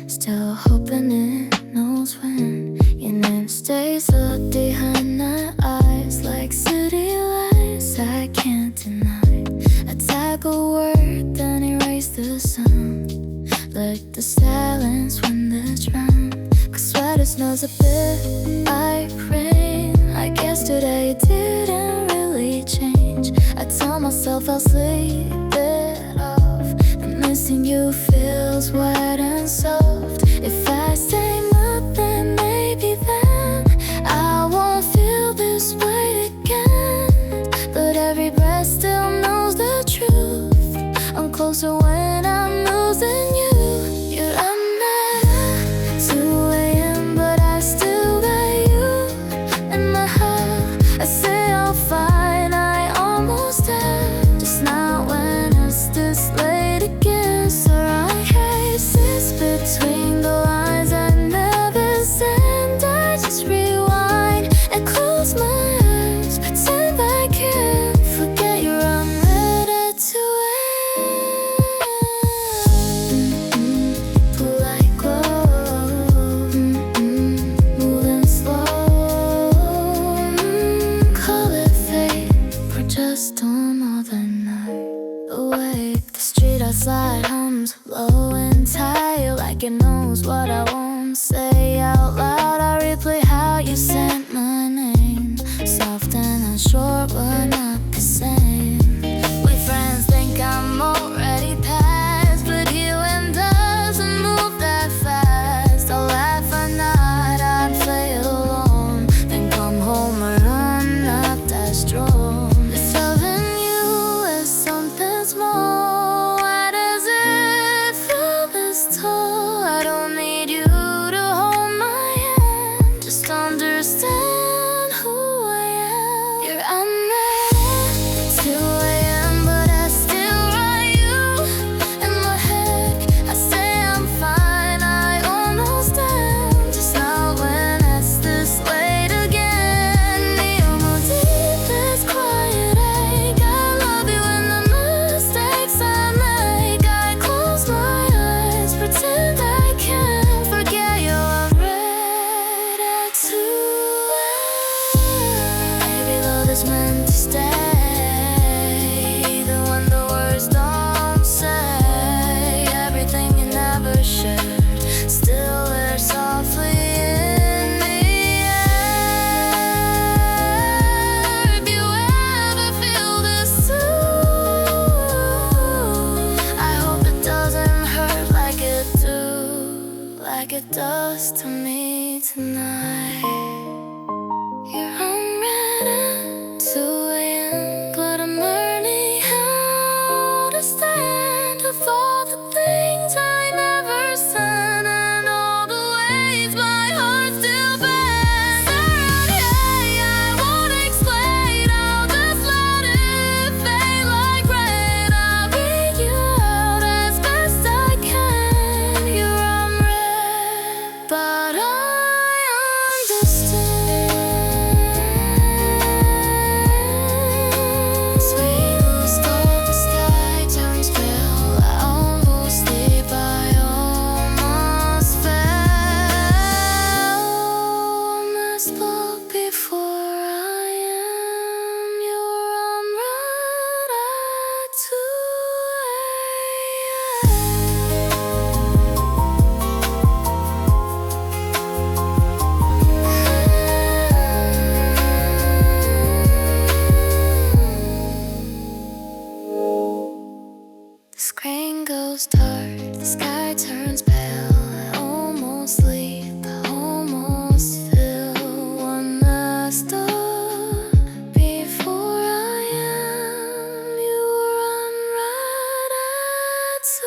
still hoping it knows when. Your name stays up behind my eyes, like city lights I can't deny. I tag a word, then erase the sound, like the silence when the drown. Cause sweater smells a bit like rain. I guess today it didn't really change. I tell myself I'll sleep it off, but missing you feels wet and soft. If I stay up, then maybe then I won't feel this way again. But every breath still knows the truth. I'm closer when I'm losing you. You're at 2 a.m., but I still got you in my heart. I say I'll find, I almost am. I'm all the night awake. The street outside hums low and tight, like it knows what I won't say out loud. I replay how you sent my name, soft and unsure but not the same. We friends think I'm already past, but healing doesn't move that fast. I'll laugh at night, I'd play alone, then come home and I'm not that strong. This loving you is something small. Why does it feel this tall? I don't need you to hold my hand, just understand who I am. You're unread, 2 a.m. but I still write you. In my head, I say I'm fine, I almost am, just not when it's this late again. The deepest quiet ache, I love you in the mistakes I make. I close my eyes, pretend I can't forget you. Unread at 2 a.m. Maybe love is meant to stay, even when the words don't say everything you never shared, still there softly in the air. If you ever feel this too, I hope it doesn't hurt like it does to me tonight. You're unread at 2 a.m., but I'm learning how to stand with all the things I never said and all the ways my heart still bends. Around, yeah, I won't explain, I'll just let it fade like rain. I'll read you out as best I can. You're unread, but I understand. Sweet lost all the sky turns pale. I almost sleep, I almost fell. Must look before I am. You're unread at 2 a.m. The screen goes dark, the sky turns pale. I almost sleep, I almost feel. One last thought before I am. You were unread at 2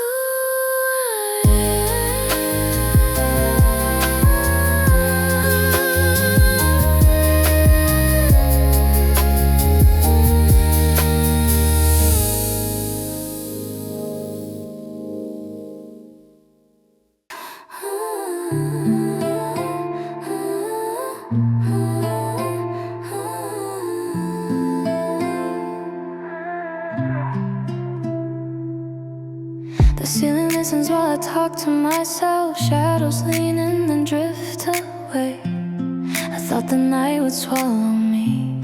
The ceiling listens while I talk to myself. Shadows lean in and drift away. I thought the night would swallow me,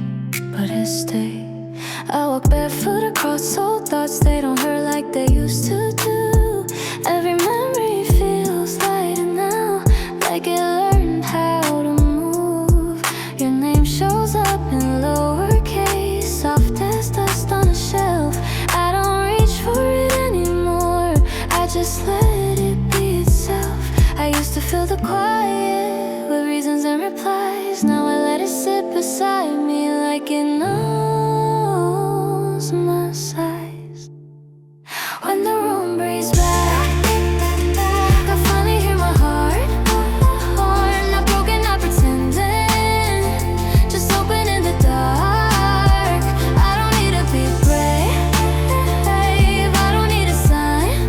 but it stayed. I walk barefoot across old thoughts. They don't hurt like they used to do. Every memory feels lighter now, like it learned how to move. Your name shows up in lowercase, soft as dust on a shelf. I don't reach for it anymore, I just let it be itself. I used to fill the quiet with reasons and replies. Now I let it sit beside me like it knows my size. When the room breathes back, I finally hear my heart. Not broken, not pretending, just open in the dark. I don't need to be brave, I don't need a sign.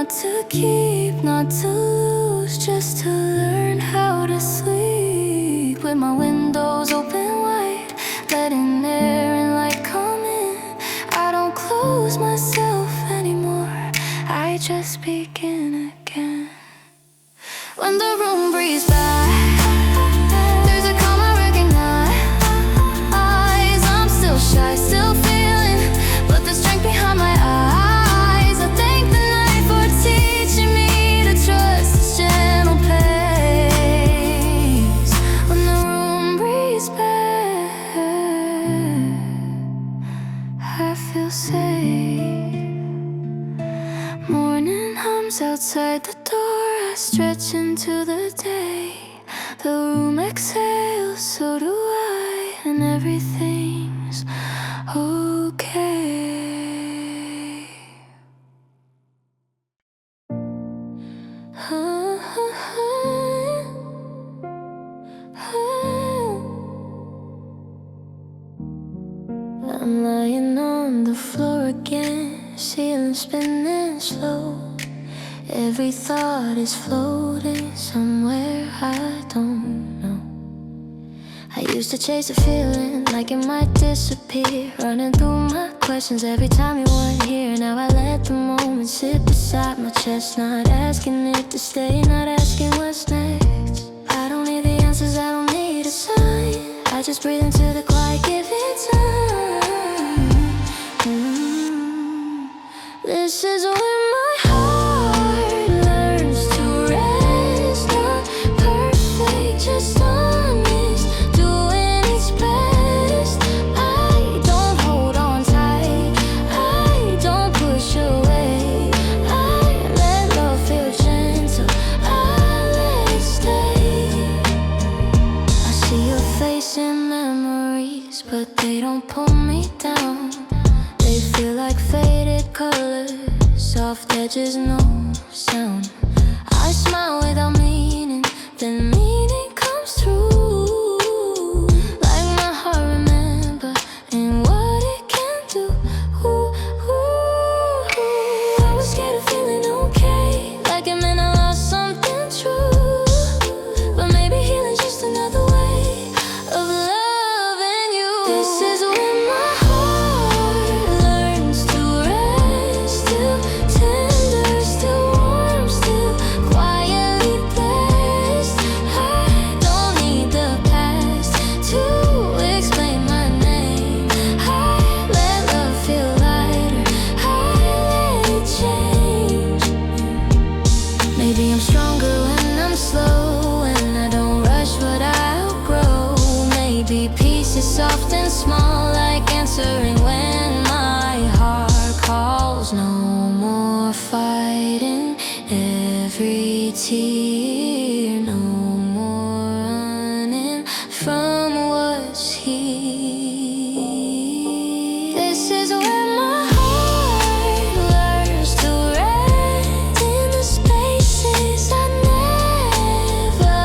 not to keep, not to lose, just to learn how to sleep with my windows open wide, letting air and light come in. I don't close myself anymore, I just begin again. When the room breathes back, there's a calm I recognize. I'm still shy, still feeling, but the strength behind my eyes. I thank the night for teaching me to trust this gentle pace. When the room breathes back, I feel safe. Morning hums outside the door, I stretch into the day. The room exhales, so do I, and everything's okay. I'm lying on the floor again, ceiling spinning slow. Every thought is floating somewhere I don't know. I used to chase a feeling like it might disappear, running through my questions every time you weren't here. Now I let the moment sit beside my chest, not asking it to stay, not asking what's next. I don't need the answers, I don't need a sign. I just breathe into the quiet, give it time. This is when my heart learns to rest. Not perfect, just honest, doing its best. I don't hold on tight, I don't push away. I let love feel gentle, I let it stay. I see your face in memories, but they don't pull me down. They feel like faded colors, soft edges, no sound. I smile without meaning, then meaning comes through. Like my heart remember and what it can do. Ooh, ooh, ooh. I was scared of feeling okay, like it meant I lost something true. But maybe healing's just another way of loving you. This is when my heart learns to rest, still tender, still warm, still quietly blessed. I don't need the past to explain my name. I let love feel lighter, I let it change. Maybe I'm stronger when I'm slow, and I don't rush what I outgrow. Maybe peace is soft and small, like answering when my heart calls. No more fighting every tear, no more running from what's here. This is when my heart learns to rest in the spaces I never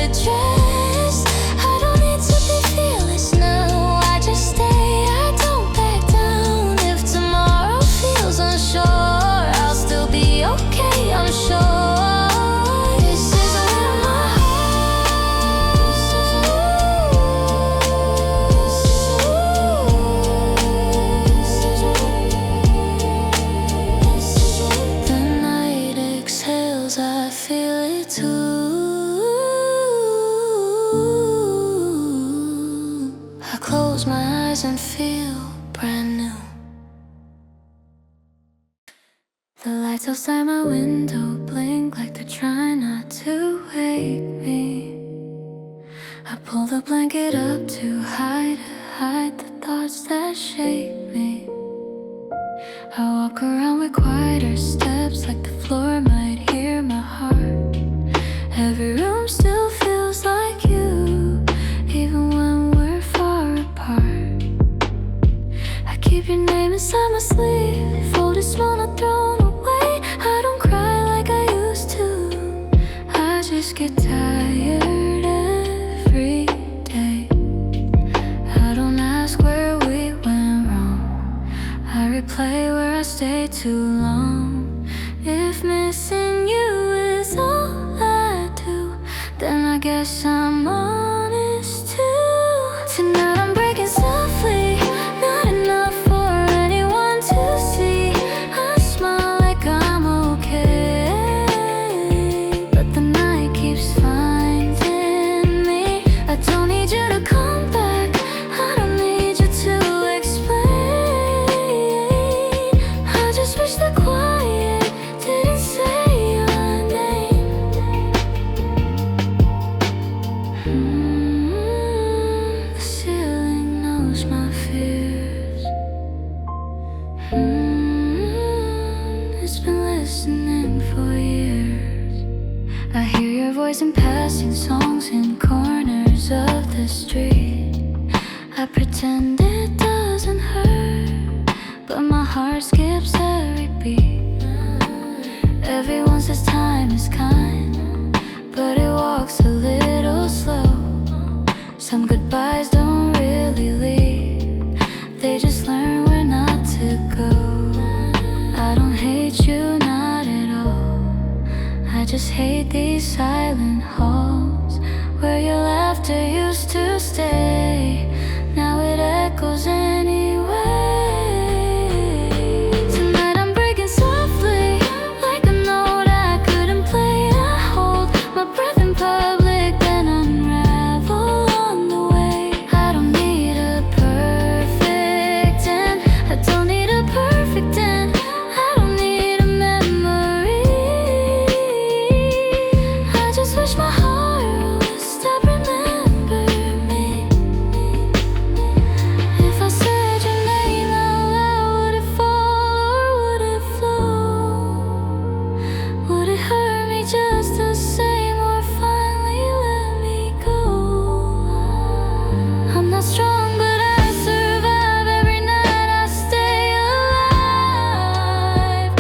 addressed. I don't need to be fearless now, I just stay, I don't back down. If tomorrow feels unsure, I'll still be okay, I'm sure. This is when my the night exhales, I feel it too. I close my eyes and feel brand new. The lights outside my window blink like they're trying not to wake me. I pull the blanket up to hide the thoughts that shape me. I walk around with quieter steps, like the floor might hear my heart. Every room still feels like you, even when we're far apart. I keep your name inside my sleeve, folded small, not thrown away. I don't cry like I used to, I just get tired every day. I don't ask where we went wrong, I replay where I stayed too long. If guess I'm honest too. Tonight I'm breaking softly, not enough for anyone to see. I smile like I'm okay, but the night keeps finding me. I don't need you to come back, I don't need you to explain. I just wish the quiet didn't say your name. The ceiling knows my fears. It's been listening for years. I hear your voice in passing songs in corners of the street. I pretend it doesn't hurt, but my heart skips every beat. Everyone says time is kind, but it walks a little slow. Some goodbyes don't really leave, they just learn where not to go. I don't hate you, not at all. I just hate these silent halls where your laughter used to stay. Now it echoes anyway. Tonight I'm breaking softly, like a note I couldn't play. I hold my breath in public, then unravel on the way. I don't need a perfect end, I don't need a perfect end, I don't need a memory. I just wish my heart would stop remembering me. If I said your name out loud, would it fall or would it flow? Would it hurt me just the same or finally let me go? I'm not strong, but I survive. Every night I stay alive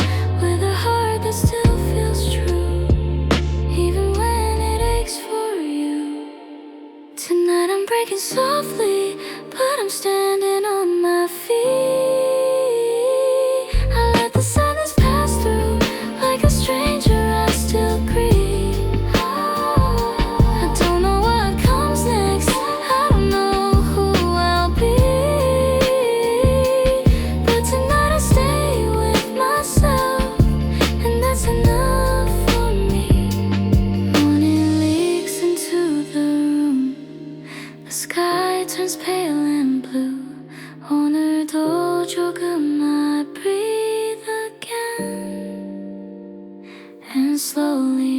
with a heart that still feels true, even when it aches for you. Tonight I'm breaking softly, but I'm standing on my feet. I let the sadness pass through, like a stranger I still greet. I don't know what comes next, I don't know who I'll be, but tonight I stay with myself, and that's enough for me. Morning leaks into the room, the sky turns pale and blue. 오늘도 조금 I breathe again, and slowly